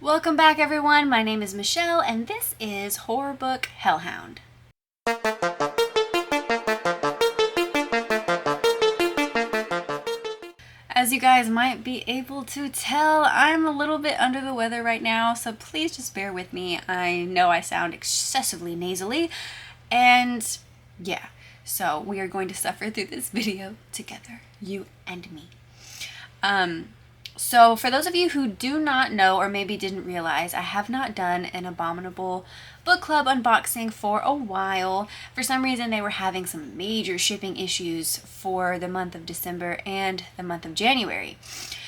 Welcome back, everyone. My name is Michelle, and this is Horror Book Hell Hound. As you guys might be able to tell, I'm a little bit under the weather right now, so please just bear with me. I know I sound excessively nasally, and yeah, so we are going to suffer through this video together, you and me. So for those of you who do not know or maybe didn't realize, I have not done an Abominable Book Club unboxing for a while. For some reason, they were having some major shipping issues for the month of December and the month of January.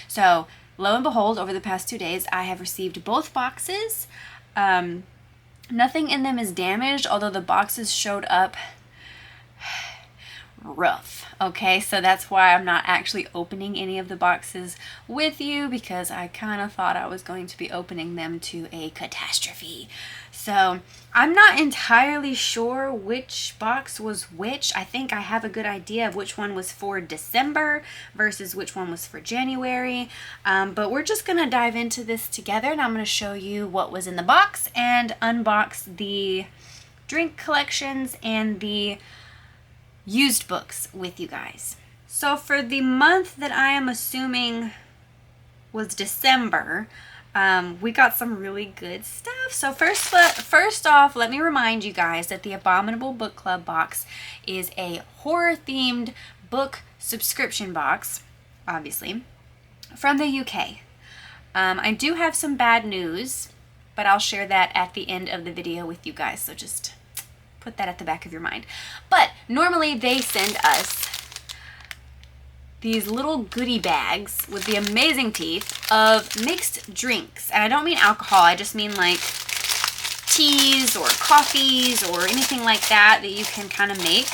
So lo and behold, over the past 2 days, I have received both boxes. Nothing in them is damaged, although the boxes showed up rough. Okay, so that's why I'm not actually opening any of the boxes with you, because I kind of thought I was going to be opening them to a catastrophe. So I'm not entirely sure which box was which. I think I have a good idea of which one was for December versus which one was for January. But we're just gonna dive into this together, and I'm gonna show you what was in the box and unbox the drink collections and the used books with you guys. So for the month that I am assuming was December, we got some really good stuff. So first off, let me remind you guys that the Abominable Book Club box is a horror themed book subscription box, obviously, from the UK. I do have some bad news, but I'll share that at the end of the video with you guys, so just put that at the back of your mind. But normally they send us these little goodie bags with the amazing teeth of mixed drinks. And I don't mean alcohol, I just mean like teas or coffees or anything like that that you can kind of make.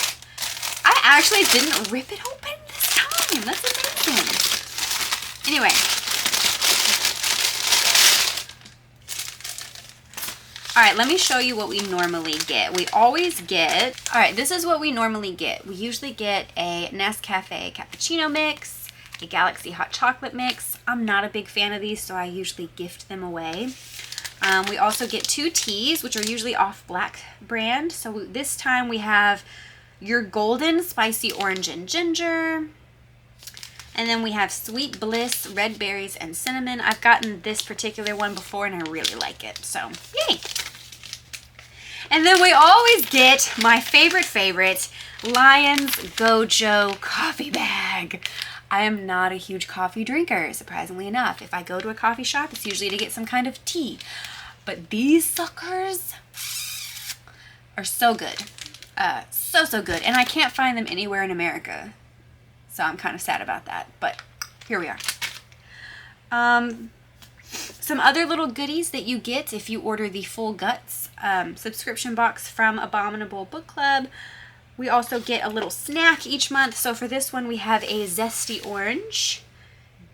I actually didn't rip it open this time. That's amazing. Anyway. Alright, let me show you what we normally get. We always get, alright, this is what we normally get. We usually get a Nescafe cappuccino mix, a Galaxy hot chocolate mix. I'm not a big fan of these, so I usually gift them away. We also get 2 teas, which are usually off Black brand. So this time we have your Golden Spicy Orange and Ginger. And then we have Sweet Bliss, Red Berries, and Cinnamon. I've gotten this particular one before, and I really like it. So, yay! And then we always get my favorite, Lion's Gojo coffee bag. I am not a huge coffee drinker, surprisingly enough. If I go to a coffee shop, it's usually to get some kind of tea. But these suckers are so good. So good. And I can't find them anywhere in America. So I'm kind of sad about that, but here we are. Some other little goodies that you get if you order the Full Guts subscription box from Abominable Book Club. We also get a little snack each month. So for this one, we have a Zesty Orange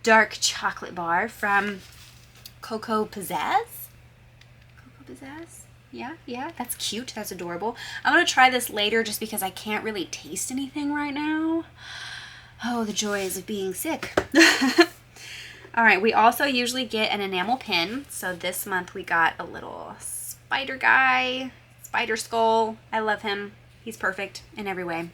dark chocolate bar from Cocoa Pizzazz. Cocoa Pizzazz? Yeah, that's cute. That's adorable. I'm going to try this later just because I can't really taste anything right now. Oh, the joys of being sick. All right, we also usually get an enamel pin. So this month we got a little spider guy, spider skull. I love him. He's perfect in every way.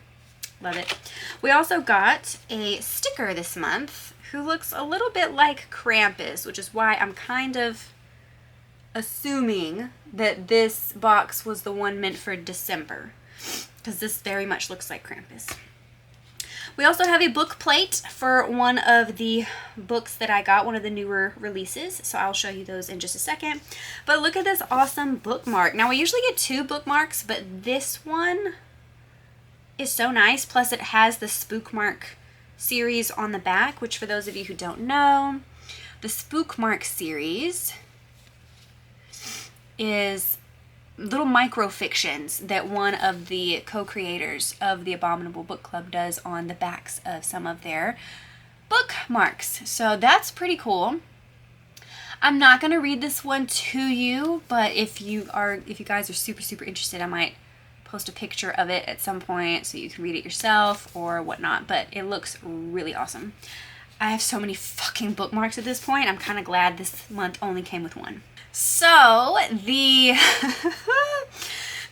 Love it. We also got a sticker this month who looks a little bit like Krampus, which is why I'm kind of assuming that this box was the one meant for December, because this very much looks like Krampus. We also have a book plate for one of the books that I got, one of the newer releases. So I'll show you those in just a second. But look at this awesome bookmark. Now we usually get 2 bookmarks, but this one is so nice. Plus it has the Spookmark series on the back, which for those of you who don't know, the Spookmark series is little microfictions that one of the co-creators of the Abominable Book Club does on the backs of some of their bookmarks. So that's pretty cool. I'm not going to read this one to you, but if you guys are super interested, I might post a picture of it at some point so you can read it yourself or whatnot, but it looks really awesome. I have so many fucking bookmarks at this point. I'm kind of glad this month only came with one. So the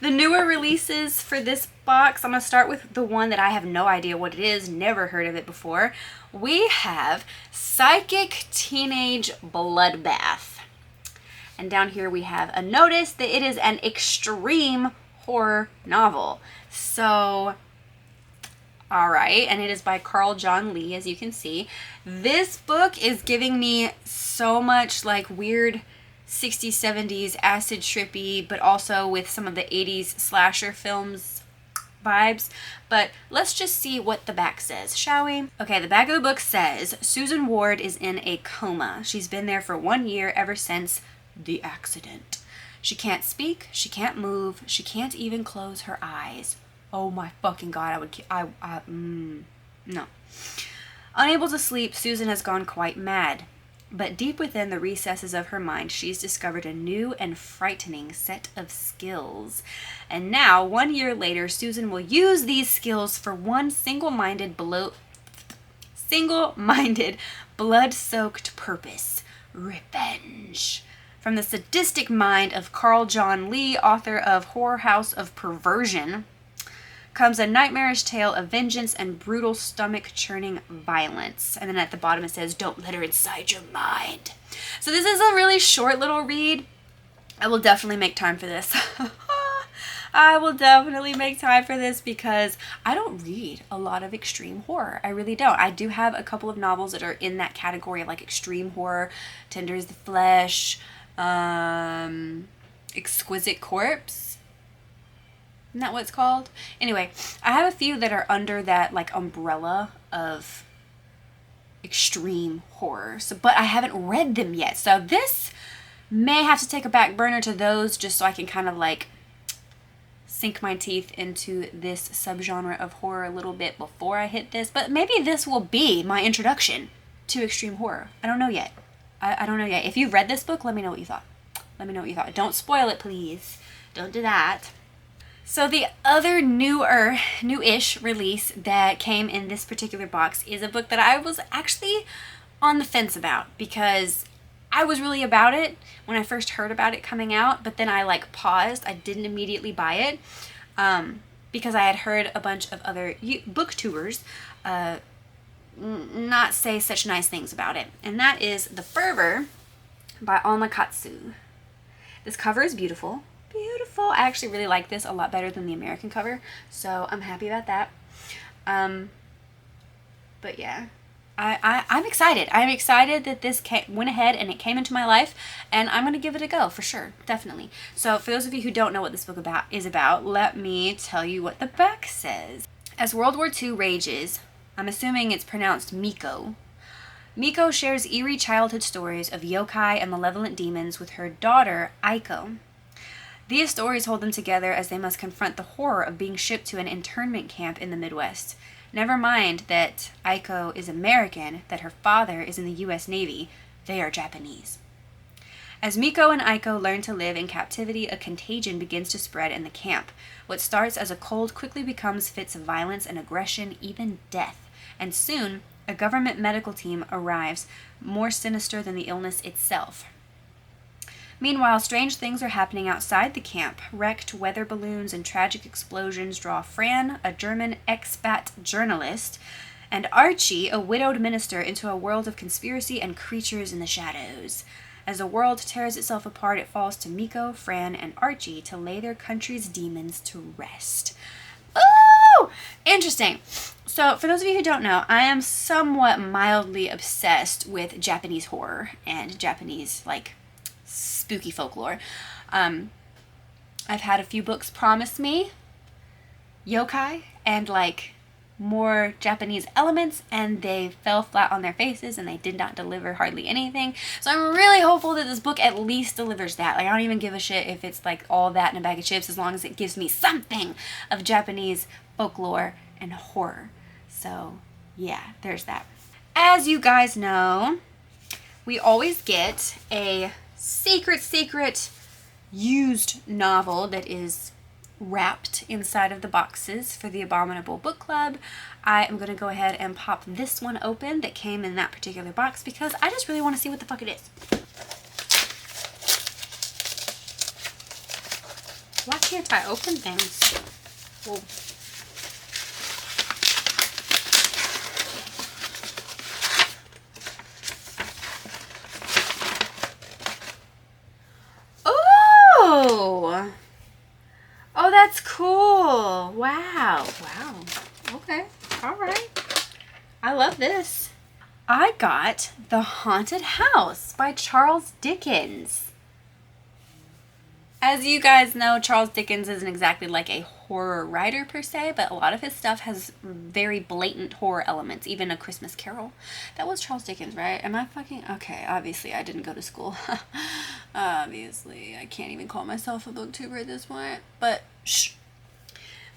the newer releases for this box, I'm going to start with the one that I have no idea what it is, never heard of it before. We have Psychic Teenage Bloodbath. And down here we have a notice that it is an extreme horror novel. So, alright, and it is by Carl John Lee, as you can see. This book is giving me so much like weird 60s, 70s acid trippy, but also with some of the 80s slasher films vibes. But let's just see what the back says, shall we? Okay, the back of the book says, Susan Ward is in a coma. She's been there for 1 year ever since the accident. She can't speak, she can't move, she can't even close her eyes. Oh my fucking god, no. Unable to sleep, Susan has gone quite mad. But deep within the recesses of her mind, she's discovered a new and frightening set of skills. And now, 1 year later, Susan will use these skills for one single-minded, blood-soaked purpose: revenge. From the sadistic mind of Carl John Lee, author of Horror House of Perversion, comes a nightmarish tale of vengeance and brutal stomach-churning violence. And then at the bottom it says, don't let her inside your mind. So this is a really short little read. I will definitely make time for this. I will definitely make time for this because I don't read a lot of extreme horror. I really don't. I do have a couple of novels that are in that category of like extreme horror. Tender as the Flesh, Exquisite Corpse. Isn't that what it's called? Anyway, I have a few that are under that like umbrella of extreme horror. So, but I haven't read them yet. So this may have to take a back burner to those just so I can kind of like sink my teeth into this subgenre of horror a little bit before I hit this. But maybe this will be my introduction to extreme horror. I don't know yet. I don't know yet. If you've read this book, let me know what you thought. Let me know what you thought. Don't spoil it, please. Don't do that. So the other newish release that came in this particular box is a book that I was actually on the fence about because I was really about it when I first heard about it coming out, but then I like paused. I didn't immediately buy it because I had heard a bunch of other booktubers not say such nice things about it. And that is The Fervor by Alma Katsu. This cover is beautiful. Beautiful. I actually really like this a lot better than the American cover, so I'm happy about that. But yeah, I'm excited. I'm excited that this went ahead and it came into my life, and I'm going to give it a go for sure, definitely. So for those of you who don't know what this book is about, let me tell you what the back says. As World War II rages, I'm assuming it's pronounced Miko. Miko shares eerie childhood stories of yokai and malevolent demons with her daughter, Aiko. These stories hold them together as they must confront the horror of being shipped to an internment camp in the Midwest. Never mind that Aiko is American, that her father is in the U.S. Navy. They are Japanese. As Miko and Aiko learn to live in captivity, a contagion begins to spread in the camp. What starts as a cold quickly becomes fits of violence and aggression, even death. And soon, a government medical team arrives, more sinister than the illness itself. Meanwhile, strange things are happening outside the camp. Wrecked weather balloons and tragic explosions draw Fran, a German expat journalist, and Archie, a widowed minister, into a world of conspiracy and creatures in the shadows. As the world tears itself apart, it falls to Miko, Fran, and Archie to lay their country's demons to rest. Ooh! Interesting. So, for those of you who don't know, I am somewhat mildly obsessed with Japanese horror and Japanese, like, spooky folklore. I've had a few books promise me yokai and like more Japanese elements, and they fell flat on their faces and they did not deliver hardly anything. So I'm really hopeful that this book at least delivers that. Like, I don't even give a shit if it's like all that in a bag of chips, as long as it gives me something of Japanese folklore and horror. So yeah, there's that. As you guys know, we always get a secret used novel that is wrapped inside of the boxes for the Abominable Book Club. I am going to go ahead and pop this one open that came in that particular box because I just really want to see what the fuck it is. Why can't I open things? Whoa. Oh! Oh, that's cool. Wow. Wow. Okay. All right. I love this. I got The Haunted House by Charles Dickens. As you guys know, Charles Dickens isn't exactly like a horror writer per se, but a lot of his stuff has very blatant horror elements, even A Christmas Carol. That was Charles Dickens, right? Am I fucking... Okay, obviously I didn't go to school. Obviously, I can't even call myself a booktuber at this point, but shh.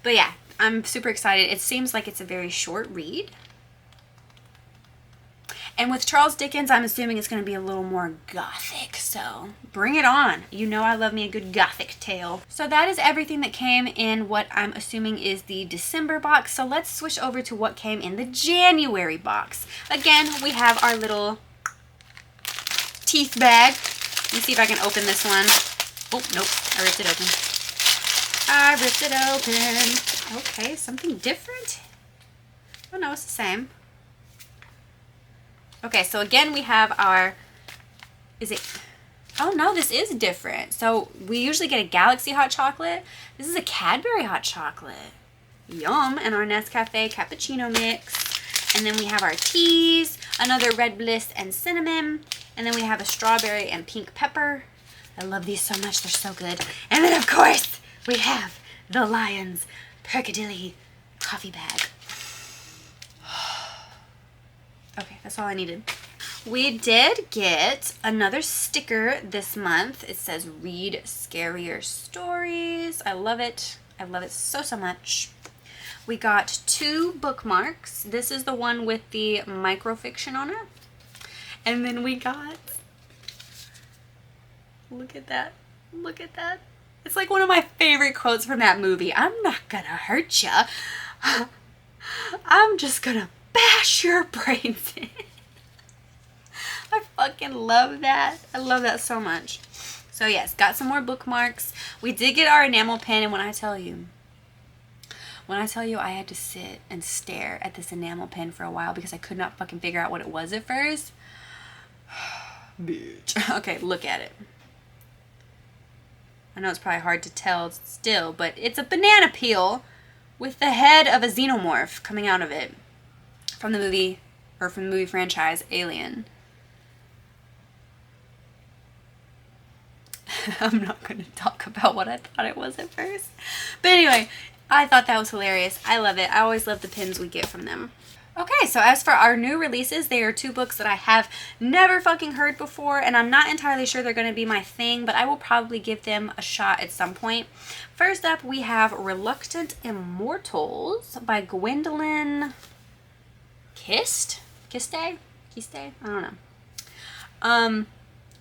But yeah, I'm super excited. It seems like it's a very short read. And with Charles Dickens, I'm assuming it's going to be a little more gothic, so bring it on. You know I love me a good gothic tale. So that is everything that came in what I'm assuming is the December box. So let's switch over to what came in the January box. Again, we have our little teeth bag. Let me see if I can open this one. Oh, nope, I ripped it open. I ripped it open. Okay, something different? Oh no, it's the same. Okay, so again, we have our, is it, oh no, this is different. So we usually get a Galaxy hot chocolate. This is a Cadbury hot chocolate. Yum. And our Nescafe cappuccino mix. And then we have our teas, another Red Bliss and cinnamon. And then we have a strawberry and pink pepper. I love these so much, they're so good. And then of course, we have the Lion's Perkadilly coffee bag. Okay, that's all I needed. We did get another sticker this month. It says read scarier stories. I love it. I love it so, so much. We got 2 bookmarks. This is the one with the microfiction on it. And then we got, look at that. Look at that. It's like one of my favorite quotes from that movie. I'm not gonna hurt ya. I'm just gonna bash your brains in. I fucking love that. I love that so much. So yes, got some more bookmarks. We did get our enamel pen, and when I tell you I had to sit and stare at this enamel pen for a while because I could not fucking figure out what it was at first. Bitch. Okay, look at it. I know it's probably hard to tell still, but it's a banana peel with the head of a xenomorph coming out of it. From the movie, or from the movie franchise, Alien. I'm not going to talk about what I thought it was at first. But anyway, I thought that was hilarious. I love it. I always love the pins we get from them. Okay, so as for our new releases, they are 2 books that I have never fucking heard before, and I'm not entirely sure they're going to be my thing, but I will probably give them a shot at some point. First up, we have Reluctant Immortals by Gwendolyn... Kiste? I don't know.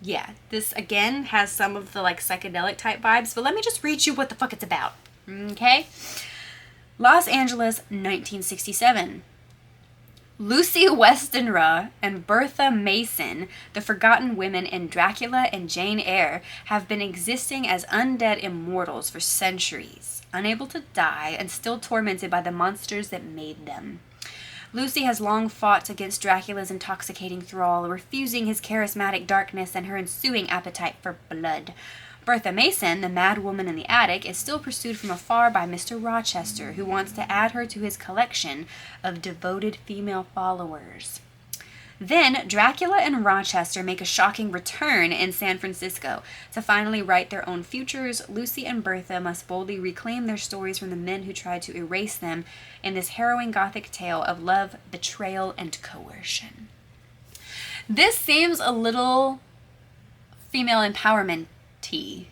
Yeah, this again has some of the like psychedelic type vibes, but let me just read you what the fuck it's about. Okay? Los Angeles, 1967. Lucy Westenra and Bertha Mason, the forgotten women in Dracula and Jane Eyre, have been existing as undead immortals for centuries, unable to die and still tormented by the monsters that made them. Lucy has long fought against Dracula's intoxicating thrall, refusing his charismatic darkness and her ensuing appetite for blood. Bertha Mason, the mad woman in the attic, is still pursued from afar by Mr. Rochester, who wants to add her to his collection of devoted female followers. Then, Dracula and Rochester make a shocking return in San Francisco. To finally write their own futures, Lucy and Bertha must boldly reclaim their stories from the men who tried to erase them in this harrowing gothic tale of love, betrayal, and coercion. This seems a little female empowerment-y.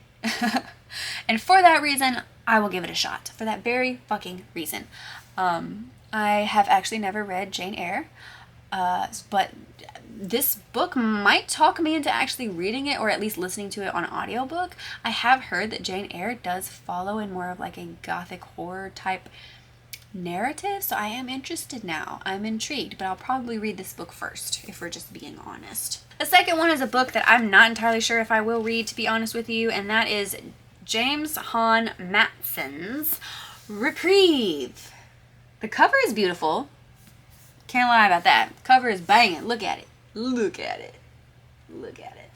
And for that reason, I will give it a shot. For that very fucking reason. I have actually never read Jane Eyre. But this book might talk me into actually reading it, or at least listening to it on audiobook. I have heard that Jane Eyre does follow in more of like a gothic horror type narrative, so I am interested now. I'm intrigued, but I'll probably read this book first, if we're just being honest. The second one is a book that I'm not entirely sure if I will read, to be honest with you, and that is James Hahn Matson's Reprieve. The cover is beautiful. Can't lie about that. The cover is banging. Look at it. Look at it. Look at it.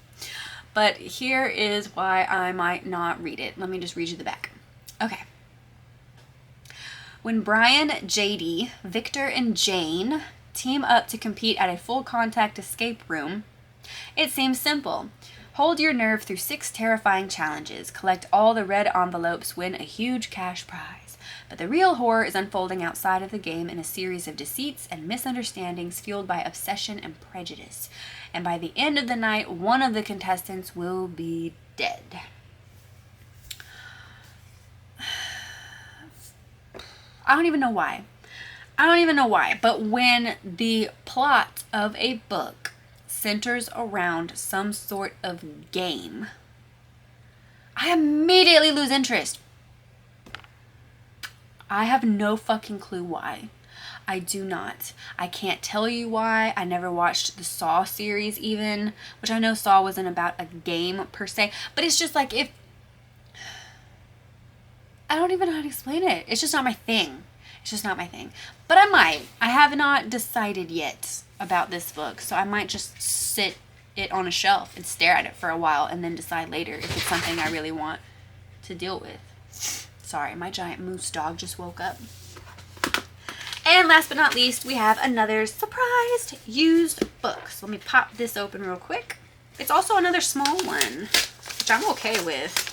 But here is why I might not read it. Let me just read you the back. Okay. When Brian, JD, Victor, and Jane team up to compete at a full contact escape room, it seems simple. Hold your nerve through 6 terrifying challenges. Collect all the red envelopes. Win a huge cash prize. But the real horror is unfolding outside of the game in a series of deceits and misunderstandings fueled by obsession and prejudice. And by the end of the night, one of the contestants will be dead. I don't even know why. But when the plot of a book centers around some sort of game, I immediately lose interest. I have no fucking clue why. I do not. I can't tell you why. I never watched the Saw series even, which I know Saw wasn't about a game per se, but it's just like, if I don't even know how to explain it. It's just not my thing. It's just not my thing. But I might. I have not decided yet about this book, so I might just sit it on a shelf and stare at it for a while and then decide later if it's something I really want to deal with. Sorry, my giant moose dog just woke up. And last but not least, we have another surprised used book. So let me pop this open real quick. It's also another small one, which I'm okay with.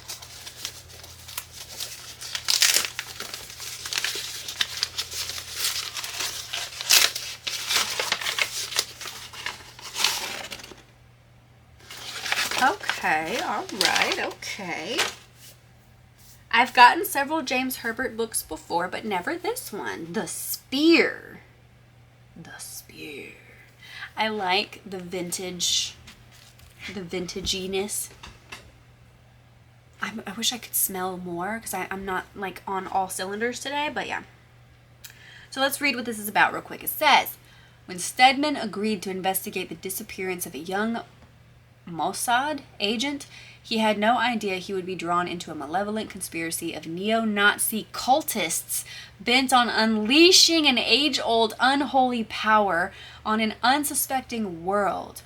Okay, all right, okay. I've gotten several James Herbert books before, but never this one. The Spear. The Spear. I like the vintaginess. I wish I could smell more because I'm not like on all cylinders today, but yeah. So let's read what this is about real quick. It says, when Stedman agreed to investigate the disappearance of a young Mossad agent, he had no idea he would be drawn into a malevolent conspiracy of neo-Nazi cultists bent on unleashing an age-old unholy power on an unsuspecting world.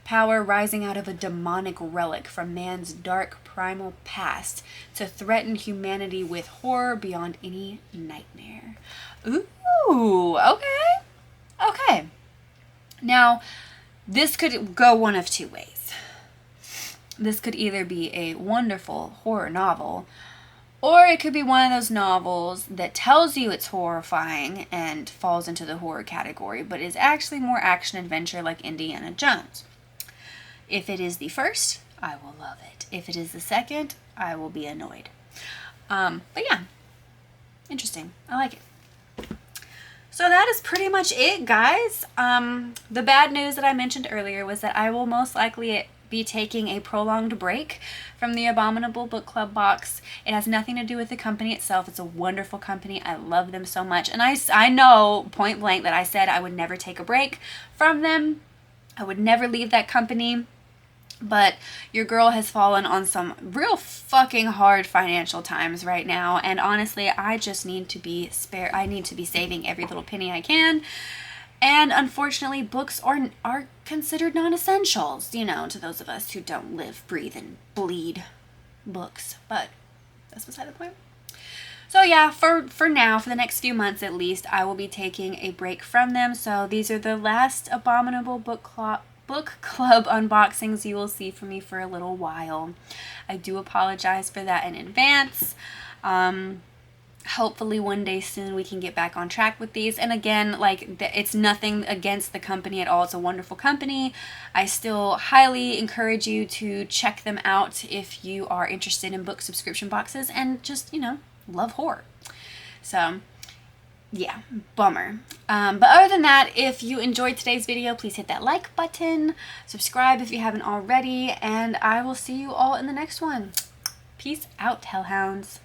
Power rising out of a demonic relic from man's dark primal past to threaten humanity with horror beyond any nightmare. Ooh, okay. Okay. Now, this could go one of two ways. This could either be a wonderful horror novel, or it could be one of those novels that tells you it's horrifying and falls into the horror category, but is actually more action-adventure like Indiana Jones. If it is the first, I will love it. If it is the second, I will be annoyed. But yeah, interesting. I like it. So that is pretty much it, guys. The bad news that I mentioned earlier was that I will most likely be taking a prolonged break from the Abominable Book Club box. It has nothing to do with the company itself. It's a wonderful company. I love them so much. And I know point blank that I said I would never take a break from them. I would never leave that company. But your girl has fallen on some real fucking hard financial times right now. And honestly, I just need to be I need to be saving every little penny I can. And unfortunately, books are considered non-essentials, you know, to those of us who don't live, breathe, and bleed books. But that's beside the point. So yeah, for now, for the next few months at least, I will be taking a break from them. So these are the last Abominable Book Club unboxings you will see from me for a little while. I do apologize for that in advance. Hopefully one day soon we can get back on track with these. And again, like, it's nothing against the company at all. It's a wonderful company. I still highly encourage you to check them out if you are interested in book subscription boxes and just, you know, love horror. So yeah, bummer. But other than that, if you enjoyed today's video, please hit that like button, subscribe if you haven't already, and I will see you all in the next one. Peace out, Hellhounds.